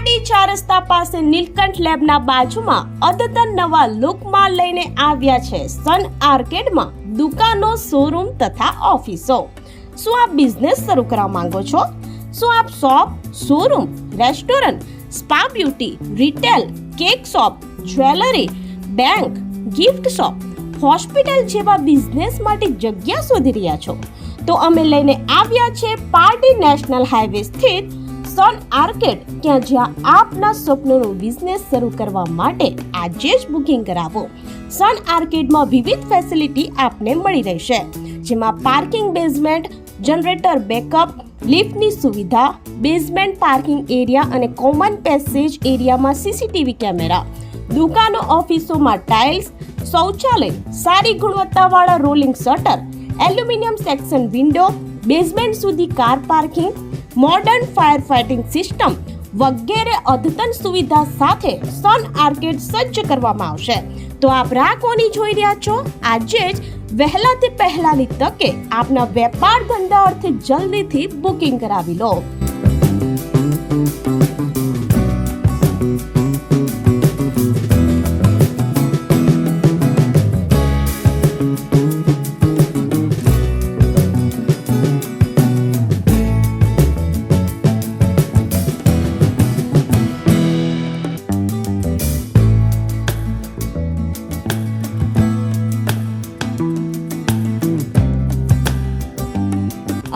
પારડી 4 રસ્તા પાસે નીલકંઠ લેબના બાજુમાં અદ્યતન નવા લુકમાં લઈને આવ્યા છે સન આર્કેડમાં દુકાનો, શોરૂમ તથા ઓફિસો। શું આપ બિઝનેસ શરૂ કરવા માંગો છો? શું આપ shop, showroom, restaurant, spa, beauty, retail, cake shop, jewellery, bank, gift shop, hospital જેવા બિઝનેસ માટે જગ્યા શોધી રહ્યા છો? તો અમે લઈને આવ્યા છે પારડી નેશનલ હાઈવે સ્થિત સન આર્કેડ, જ્યાં આપના સ્વપ્નનો બિઝનેસ શરૂ કરવા માટે આજે જ બુકિંગ કરાવો। સન આર્કેડમાં વિવિધ ફેસિલિટી આપને મળી રહેશે, જેમાં પાર્કિંગ, બેઝમેન્ટ, જનરેટર બેકઅપ, લિફ્ટની સુવિધા, બેઝમેન્ટ પાર્કિંગ એરિયા અને કોમન પેસેજ એરિયામાં સીસીટીવી કેમેરા, દુકાનો, ઓફિસોમાં ટાઇલ્સ, શૌચાલય, સારી ગુણવત્તાવાળા rolling shutter, aluminium section window, basement સુધી car parking, modern fire fighting system વગેરે અદ્યતન સુવિધા સાથે સન આર્કેડ સજ્જ કરવામાં આવશે। તો આપ રાહ કોની જોઈ રહ્યા છો? આજે જ વહેલાથી પહેલાની તકે આપના વેપાર ધંધા અર્થે જલ્દીથી બુકિંગ કરાવી લો।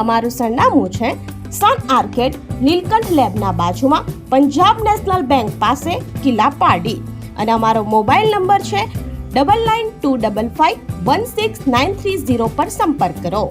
અમારું સરનામું છે સન આર્કેડ, નીલકંઠ લેબના બાજુમાં, પંજાબ નેશનલ બેંક પાસે, કિલ્લા, પારડી। અને અમારો મોબાઈલ નંબર છે 9925516930 પર સંપર્ક કરો।